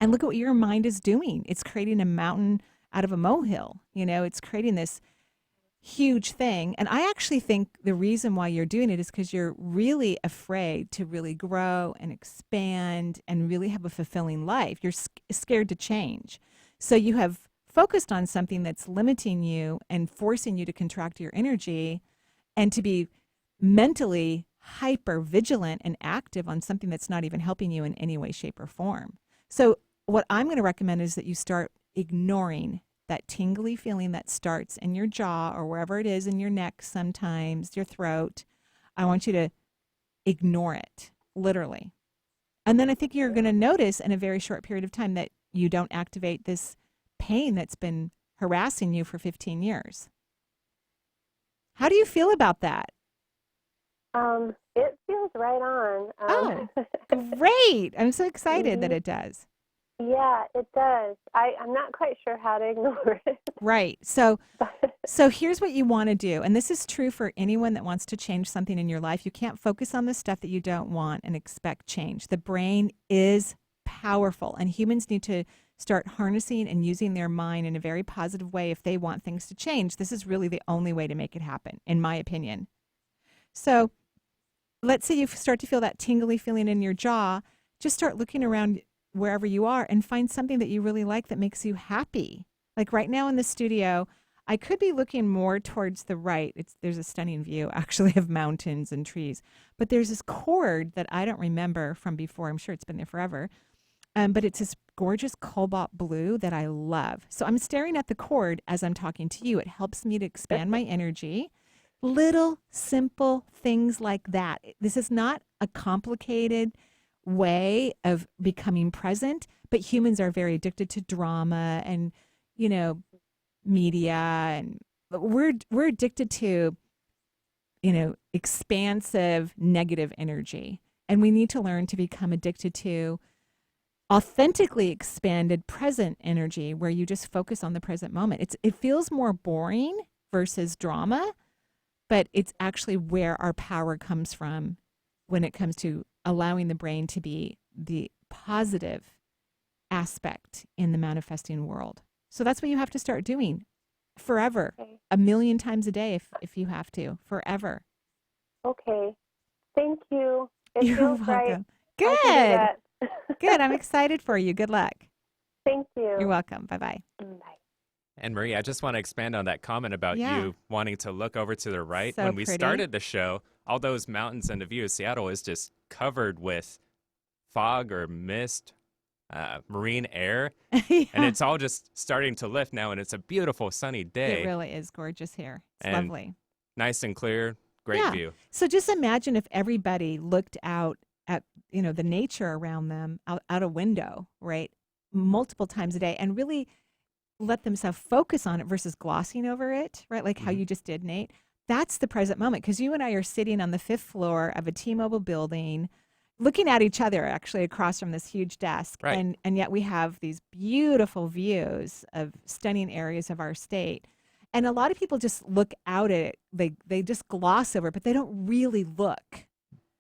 And look at what your mind is doing. It's creating a mountain out of a molehill. You know, it's creating this huge thing. And I actually think the reason why you're doing it is because you're really afraid to really grow and expand and really have a fulfilling life. You're scared to change. So you have focused on something that's limiting you and forcing you to contract your energy and to be mentally hyper vigilant and active on something that's not even helping you in any way, shape, or form. So what I'm going to recommend is that you start ignoring that tingly feeling that starts in your jaw or wherever it is in your neck, sometimes your throat. I want you to ignore it, literally. And then I think you're going to notice in a very short period of time that you don't activate this pain that's been harassing you for 15 years. How do you feel about that? It feels right on. Great. I'm so excited that it does. Yeah, it does. I'm not quite sure how to ignore it. Right. So here's what you want to do. And this is true for anyone that wants to change something in your life. You can't focus on the stuff that you don't want and expect change. The brain is powerful, and humans need to start harnessing and using their mind in a very positive way if they want things to change. This is really the only way to make it happen, in my opinion. So let's say you start to feel that tingly feeling in your jaw. Just start looking around wherever you are and find something that you really like that makes you happy. Like right now in the studio, I could be looking more towards the right. There's a stunning view actually of mountains and trees, but there's this cord that I don't remember from before. I'm sure it's been there forever. But it's this gorgeous cobalt blue that I love. So I'm staring at the cord as I'm talking to you. It helps me to expand my energy. Little simple things like that. This is not a complicated way of becoming present, but humans are very addicted to drama and, you know, media, and we're addicted to, you know, expansive negative energy. And we need to learn to become addicted to authentically expanded present energy where you just focus on the present moment. It feels more boring versus drama, but it's actually where our power comes from when it comes to allowing the brain to be the positive aspect in the manifesting world. So that's what you have to start doing forever, a million times a day if you have to, forever. Okay. Thank you. You're feels welcome. Right. Good. Good. I'm excited for you. Good luck. Thank you. You're welcome. Bye-bye. Bye. And Marie, I just want to expand on that comment about you wanting to look over to the right. So when we pretty. started the show, all those mountains and the view of Seattle is just covered with fog or mist marine air. Yeah. And it's all just starting to lift now, and it's a beautiful sunny day. It really is gorgeous here. It's And lovely. Nice and clear, great Yeah. view. So just imagine if everybody looked out at, the nature around them out a window, right? Multiple times a day and really let themselves focus on it versus glossing over it, right? Like how you just did, Nate. That's the present moment, because you and I are sitting on the 5th floor of a T-Mobile building looking at each other actually across from this huge desk. Right. And yet we have these beautiful views of stunning areas of our state. And a lot of people just look out at it. They just gloss over it, but they don't really look.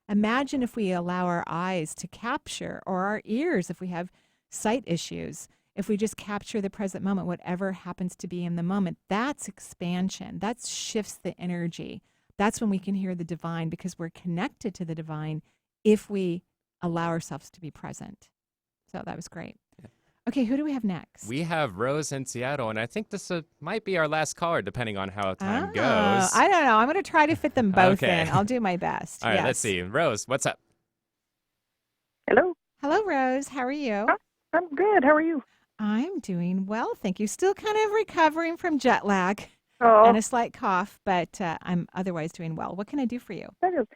Imagine if we allow our eyes to capture, or our ears if we have sight issues, if we just capture the present moment, whatever happens to be in the moment. That's expansion. That shifts the energy. That's when we can hear the divine, because we're connected to the divine if we allow ourselves to be present. So that was great. Yeah. Okay, who do we have next? We have Rose in Seattle, and I think this might be our last caller, depending on how time goes. I don't know. I'm going to try to fit them both Okay. in. I'll do my best. All right, Yes. let's see. Rose, what's up? Hello. Hello, Rose. How are you? I'm good. How are you? I'm doing well, thank you. Still kind of recovering from jet lag Oh, and a slight cough, but I'm otherwise doing well. What can I do for you? that is.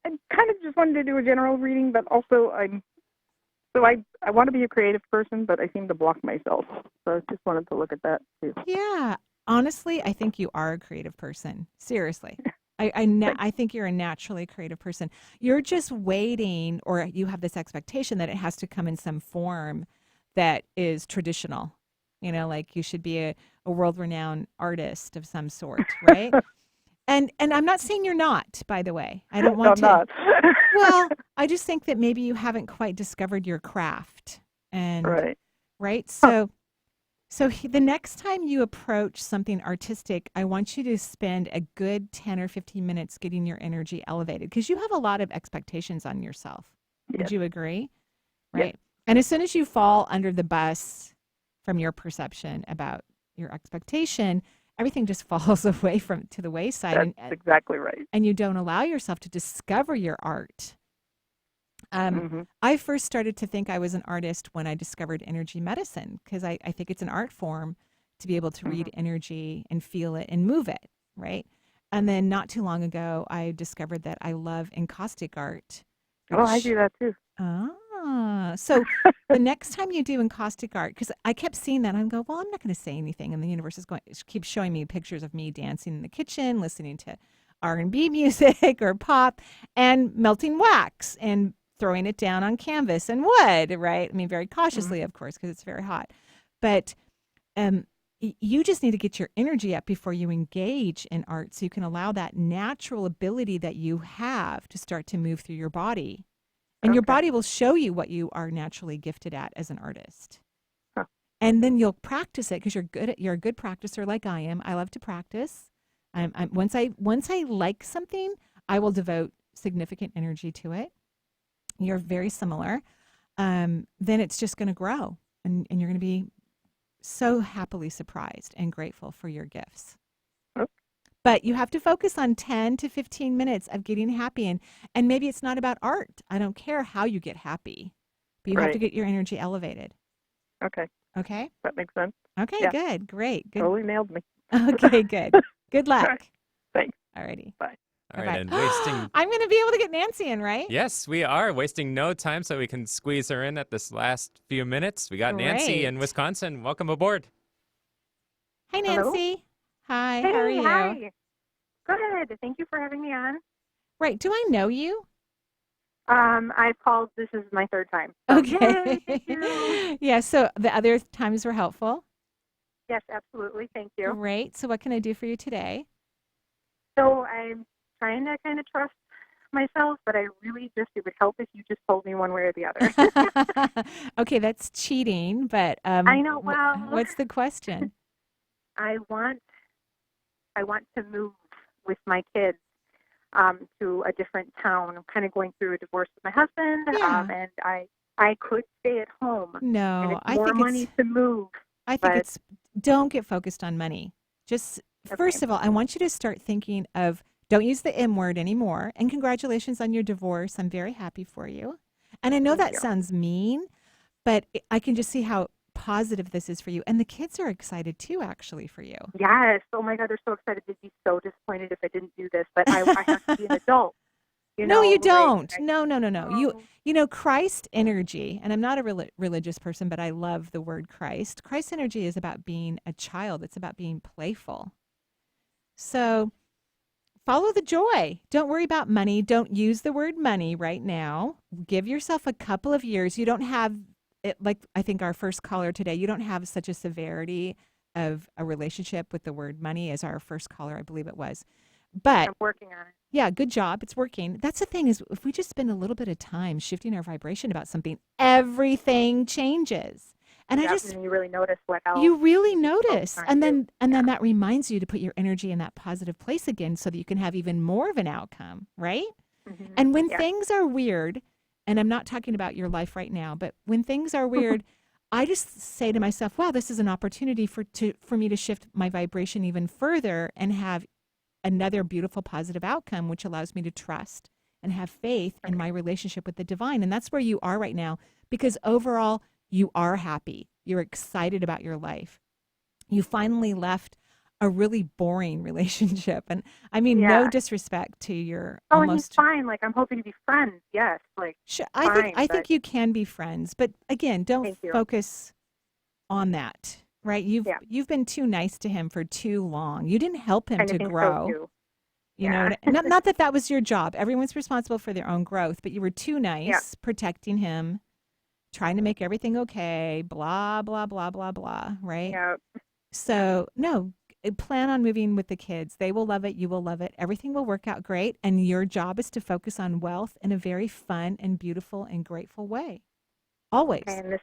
I kind of just wanted to do a general reading, but also I want to be a creative person, but I seem to block myself. So I just wanted to look at that too. Yeah. Honestly, I think you are a creative person. Seriously. I think you're a naturally creative person. You're just waiting, or you have this expectation that it has to come in some form that is traditional. Like you should be a world-renowned artist of some sort, right? And I'm not saying you're not, by the way. I don't want No, I'm not. Well, I just think that maybe you haven't quite discovered your craft. And Right. So the next time you approach something artistic, I want you to spend a good 10 or 15 minutes getting your energy elevated, because you have a lot of expectations on yourself. Would Yes. you agree? Yes. Right. And as soon as you fall under the bus from your perception about your expectation, everything just falls away to the wayside. That's exactly right. And you don't allow yourself to discover your art. I first started to think I was an artist when I discovered energy medicine, because I think it's an art form to be able to read energy and feel it and move it, right? And then not too long ago, I discovered that I love encaustic art. Oh, I do that too. So the next time you do encaustic art, because I kept seeing that, I'm going, well, I'm not going to say anything, and the universe is keeps showing me pictures of me dancing in the kitchen, listening to R&B music or pop, and melting wax and throwing it down on canvas and wood, right? I mean, very cautiously, of course, because it's very hot. But you just need to get your energy up before you engage in art, so you can allow that natural ability that you have to start to move through your body. And your body will show you what you are naturally gifted at as an artist. And then you'll practice it, because you're a good practicer like I am. I love to practice. Once I like something, I will devote significant energy to it. You're very similar. Then it's just going to grow, and you're going to be so happily surprised and grateful for your gifts. But you have to focus on 10 to 15 minutes of getting happy. And maybe it's not about art. I don't care how you get happy, but you have to get your energy elevated. Okay. Okay? That makes sense. Okay, Yeah. good. Great. Good. Totally nailed me. Okay, good. Good luck. All right. Thanks. All righty. Bye. All right, and wasting. I'm going to be able to get Nancy in, right? Yes, we are wasting no time, so we can squeeze her in at this last few minutes. We got Nancy in Great. Wisconsin. Welcome aboard. Hi, Nancy. Hi. Hey, How are you? hi. Good. Thank you for having me on. Right. Do I know you? I've called. This is my third time. Okay. Yay, thank you. Yeah. So the other times were helpful. Yes, absolutely. Thank you. Great. So what can I do for you today? So I'm trying to kind of trust myself, but I really it would help if you just told me one way or the other. Okay, that's cheating, but I know. Well, what's the question? I want to move with my kids to a different town. I'm kind of going through a divorce with my husband, and I could stay at home. No, and it's I more think money to move. I think don't get focused on money. Just first of all, I want you to start thinking of, don't use the M word anymore. And congratulations on your divorce. I'm very happy for you. And I know that sounds mean, But I can just see how positive this is for you. And the kids are excited too, actually, for you. Yes. Oh my God, they're so excited. They'd be so disappointed if I didn't do this, but I have to be an adult. No, you don't. No. You know, Christ energy, and I'm not a religious person, but I love the word Christ. Christ energy is about being a child. It's about being playful. So follow the joy. Don't worry about money. Don't use the word money right now. Give yourself a couple of years. You don't have it, like I think our first caller today, you don't have such a severity of a relationship with the word money as our first caller, I believe it was. But I'm working on it. Yeah, good job. It's working. That's the thing is if we just spend a little bit of time shifting our vibration about something, everything changes. And and you really notice what else. You really notice. And then that reminds you to put your energy in that positive place again so that you can have even more of an outcome, right? Mm-hmm. And when things are weird, and I'm not talking about your life right now, but when things are weird, I just say to myself, wow, this is an opportunity for me to shift my vibration even further and have another beautiful positive outcome, which allows me to trust and have faith in my relationship with the divine. And that's where you are right now, because overall you are happy. You're excited about your life. You finally left a really boring relationship. And I mean, no disrespect to your and he's fine. Like, I'm hoping to be friends. Yes. Like, sure, I think you can be friends, but again, don't focus on that. Right? You've been too nice to him for too long. You didn't help him to grow. So too. You know, not that was your job. Everyone's responsible for their own growth, but you were too nice, protecting him, trying to make everything okay, blah, blah, blah, blah, blah, right? Yeah. So, no, plan on moving with the kids. They will love it. You will love it. Everything will work out great. And your job is to focus on wealth in a very fun and beautiful and grateful way. Always. Okay, and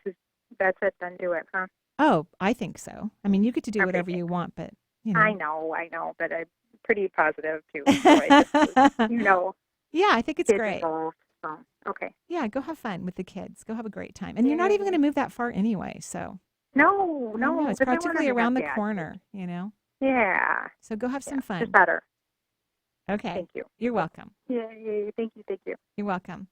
that's it, then do it, huh? Oh, I think so. I mean, you get to do whatever you want, but, you know. I know, but I'm pretty positive, too. So I just, Yeah, I think it's great. Involved, so, okay. Yeah, go have fun with the kids. Go have a great time. And you're not even going to move that far anyway, so. No. It's practically around the corner, you know? Yeah. So go have some fun. Just better. Okay. Thank you. You're welcome. Yeah. Thank you. You're welcome.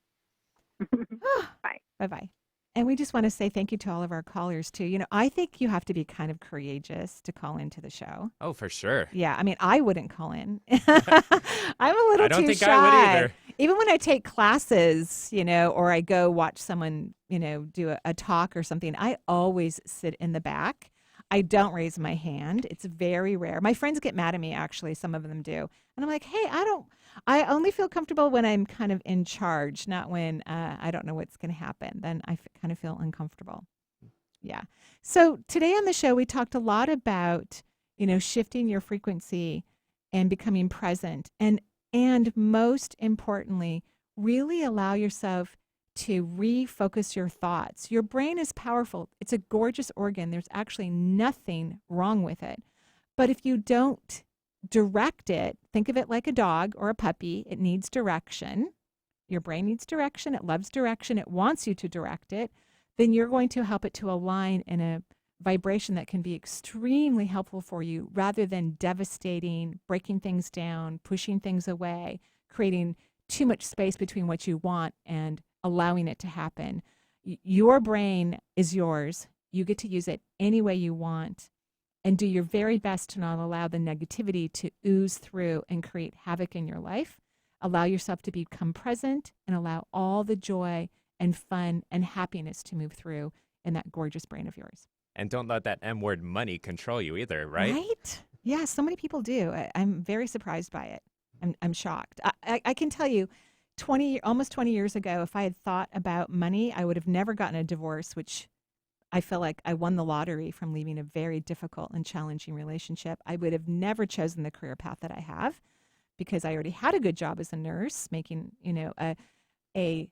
Bye. Bye-bye. And we just want to say thank you to all of our callers, too. You know, I think you have to be kind of courageous to call into the show. Oh, for sure. Yeah. I mean, I wouldn't call in. I'm a little too shy. I don't think I would either. Even when I take classes, you know, or I go watch someone, you know, do a talk or something, I always sit in the back. I don't raise my hand. It's very rare. My friends get mad at me, actually. Some of them do. And I'm like, hey, I only feel comfortable when I'm kind of in charge, not when I don't know what's going to happen. Then I kind of feel uncomfortable. Yeah. So today on the show, we talked a lot about, you know, shifting your frequency and becoming present. And most importantly, really allow yourself to refocus your thoughts. Your brain is powerful. It's a gorgeous organ. There's actually nothing wrong with it. But if you don't direct it, think of it like a dog or a puppy. It needs direction. Your brain needs direction. It loves direction. It wants you to direct it. Then you're going to help it to align in a vibration that can be extremely helpful for you rather than devastating, breaking things down, pushing things away, creating too much space between what you want and allowing it to happen. Your brain is yours. You get to use it any way you want, and do your very best to not allow the negativity to ooze through and create havoc in your life. Allow yourself to become present and allow all the joy and fun and happiness to move through in that gorgeous brain of yours. And don't let that M word money control you either, right? Right? Yeah, so many people do. I'm very surprised by it. I'm shocked. I can tell you, almost 20 years ago, if I had thought about money, I would have never gotten a divorce, which I feel like I won the lottery from leaving a very difficult and challenging relationship. I would have never chosen the career path that I have because I already had a good job as a nurse, making, you know, a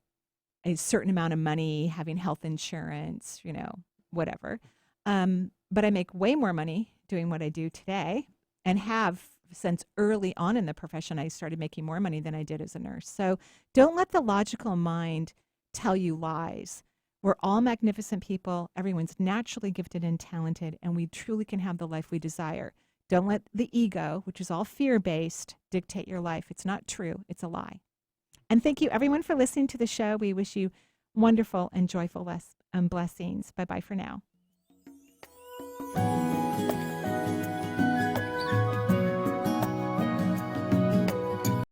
certain amount of money, having health insurance, you know, whatever. But I make way more money doing what I do today and have since early on in the profession. I started making more money than I did as a nurse. So don't let the logical mind tell you lies. We're all magnificent people. Everyone's naturally gifted and talented, and we truly can have the life we desire. Don't let the ego, which is all fear-based, dictate your life. It's not true. It's a lie. And thank you, everyone, for listening to the show. We wish you wonderful and joyful blessings. Bye-bye for now.